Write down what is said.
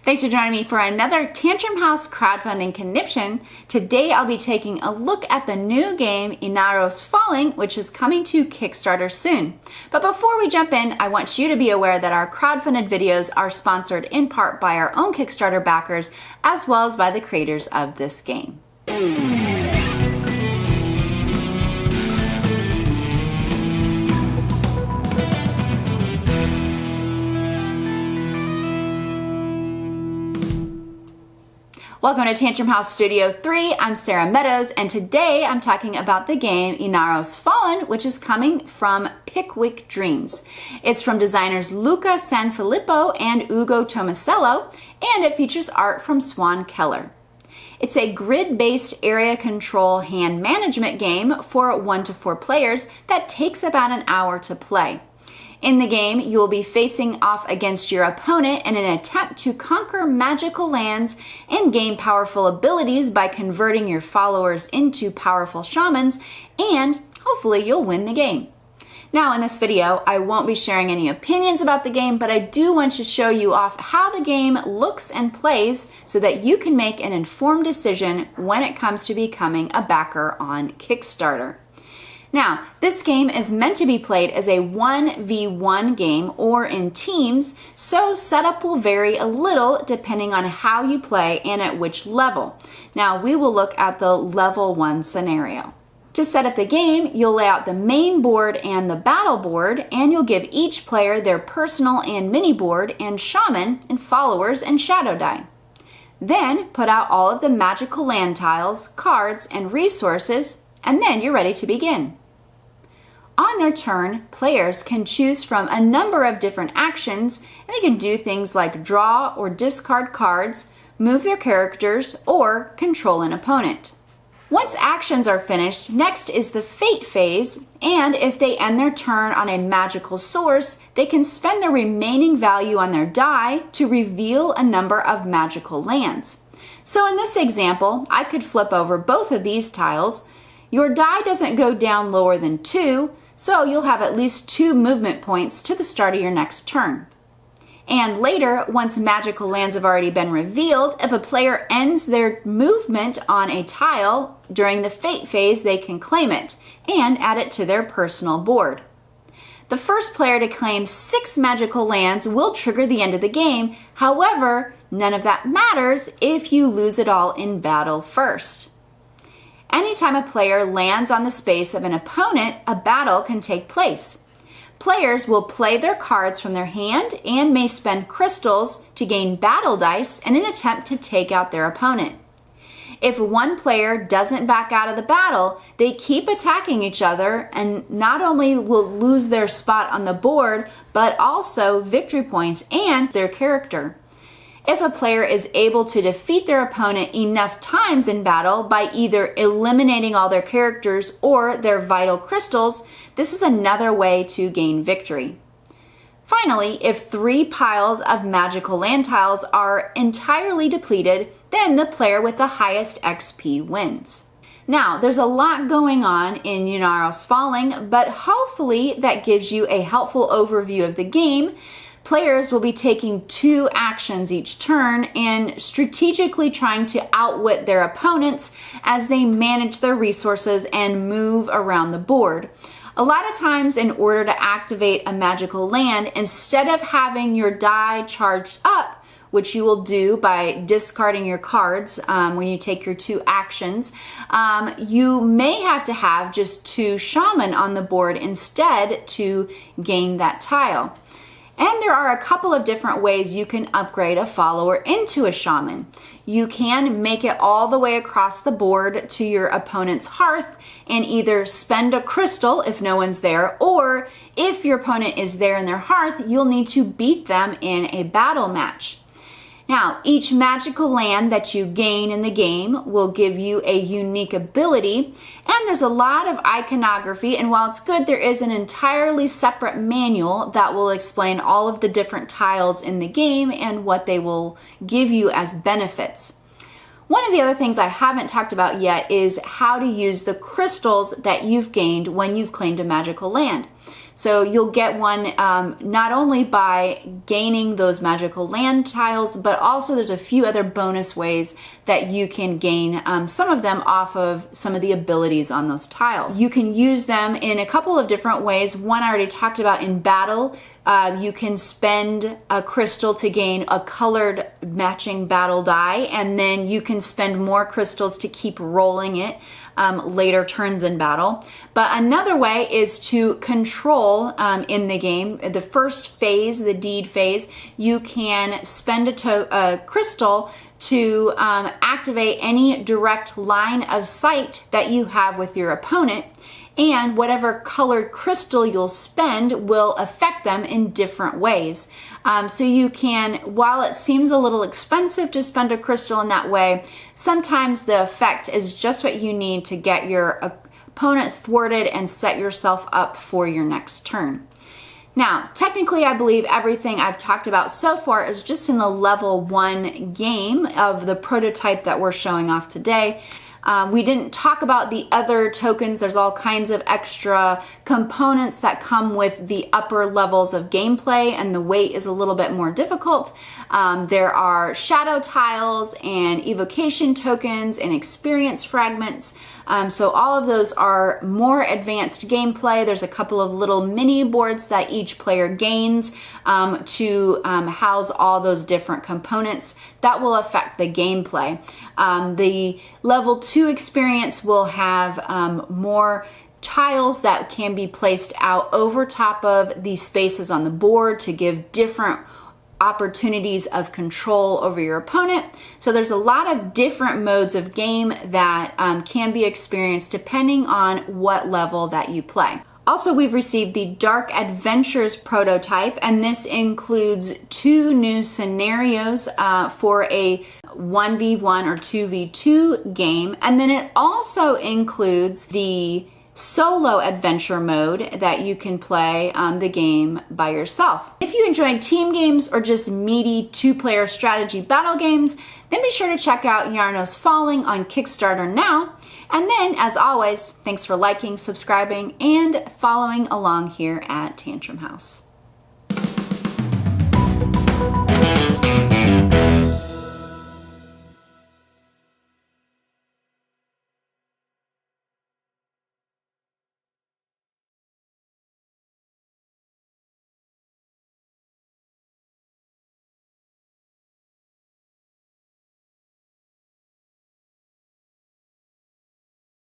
Thanks for joining me for another Tantrum House crowdfunding conniption. Today I'll be taking a look at the new game Ynaros Fallin, which is coming to Kickstarter soon. But before we jump in, I want you to be aware that our crowdfunded videos are sponsored in part by our own Kickstarter backers, as well as by the creators of this game. Welcome to Tantrum House Studio 3. I'm Sara Meadows, and today I'm talking about the game Ynaros Fallin, which is coming from Peekwick Dreams. It's from designers Luca Sanfilippo and Ugo Tomasello, and it features art from Swan Keller. It's a grid-based area control hand management game for 1 to 4 players that takes about an hour to play. In the game, you will be facing off against your opponent in an attempt to conquer magical lands and gain powerful abilities by converting your followers into powerful shamans, and hopefully you'll win the game. Now in this video, I won't be sharing any opinions about the game, but I do want to show you off how the game looks and plays so that you can make an informed decision when it comes to becoming a backer on Kickstarter. Now, this game is meant to be played as a 1v1 game or in teams, so setup will vary a little depending on how you play and at which level. Now, we will look at the level 1 scenario. To set up the game, you'll lay out the main board and the battle board, and you'll give each player their personal and mini board and shaman and followers and shadow die. Then put out all of the magical land tiles, cards, and resources, and then you're ready to begin. On their turn, players can choose from a number of different actions, and they can do things like draw or discard cards, move their characters, or control an opponent. Once actions are finished, next is the fate phase, and if they end their turn on a magical source, they can spend the remaining value on their die to reveal a number of magical lands. So in this example, I could flip over both of these tiles. Your die doesn't go down lower than 2, so you'll have at least 2 movement points to the start of your next turn. And later, once magical lands have already been revealed, if a player ends their movement on a tile during the fate phase, they can claim it and add it to their personal board. The first player to claim 6 magical lands will trigger the end of the game. However, none of that matters if you lose it all in battle first. Anytime a player lands on the space of an opponent, a battle can take place. Players will play their cards from their hand and may spend crystals to gain battle dice in an attempt to take out their opponent. If one player doesn't back out of the battle, they keep attacking each other and not only will lose their spot on the board, but also victory points and their character. If a player is able to defeat their opponent enough times in battle by either eliminating all their characters or their vital crystals, this is another way to gain victory. Finally, if 3 piles of magical land tiles are entirely depleted, then the player with the highest XP wins. Now, there's a lot going on in Ynaros Fallin, but hopefully that gives you a helpful overview of the game. Players will be taking 2 actions each turn and strategically trying to outwit their opponents as they manage their resources and move around the board. A lot of times, in order to activate a magical land, instead of having your die charged up, which you will do by discarding your cards when you take your 2 actions, you may have to have just 2 shaman on the board instead to gain that tile. And there are a couple of different ways you can upgrade a follower into a shaman. You can make it all the way across the board to your opponent's hearth and either spend a crystal if no one's there, or if your opponent is there in their hearth, you'll need to beat them in a battle match. Now, each magical land that you gain in the game will give you a unique ability, and there's a lot of iconography, and while it's good, there is an entirely separate manual that will explain all of the different tiles in the game and what they will give you as benefits. One of the other things I haven't talked about yet is how to use the crystals that you've gained when you've claimed a magical land. So you'll get one not only by gaining those magical land tiles, but also there's a few other bonus ways that you can gain some of them off of some of the abilities on those tiles. You can use them in a couple of different ways. One I already talked about in battle. You can spend a crystal to gain a colored matching battle die, and then you can spend more crystals to keep rolling it later turns in battle. But another way is to control in the game. The first phase, the deed phase, you can spend a crystal to activate any direct line of sight that you have with your opponent, and whatever colored crystal you'll spend will affect them in different ways. So you can, while it seems a little expensive to spend a crystal in that way, sometimes the effect is just what you need to get your opponent thwarted and set yourself up for your next turn. Now, technically, I believe everything I've talked about so far is just in the level 1 game of the prototype that we're showing off today. We didn't talk about the other tokens. There's all kinds of extra components that come with the upper levels of gameplay, and the weight is a little bit more difficult. There are shadow tiles and evocation tokens and experience fragments. So all of those are more advanced gameplay. There's a couple of little mini boards that each player gains to house all those different components that will affect the gameplay. The level 2 experience will have more tiles that can be placed out over top of the spaces on the board to give different opportunities of control over your opponent. So there's a lot of different modes of game that can be experienced depending on what level that you play. Also, we've received the Dark Adventures prototype, and this includes 2 new scenarios for a 1v1 or 2v2 game, and then it also includes the solo adventure mode that you can play the game by yourself. If you enjoy team games or just meaty 2-player strategy battle games, then be sure to check out Ynaros Fallin on Kickstarter now. And then, as always, thanks for liking, subscribing, and following along here at Tantrum House.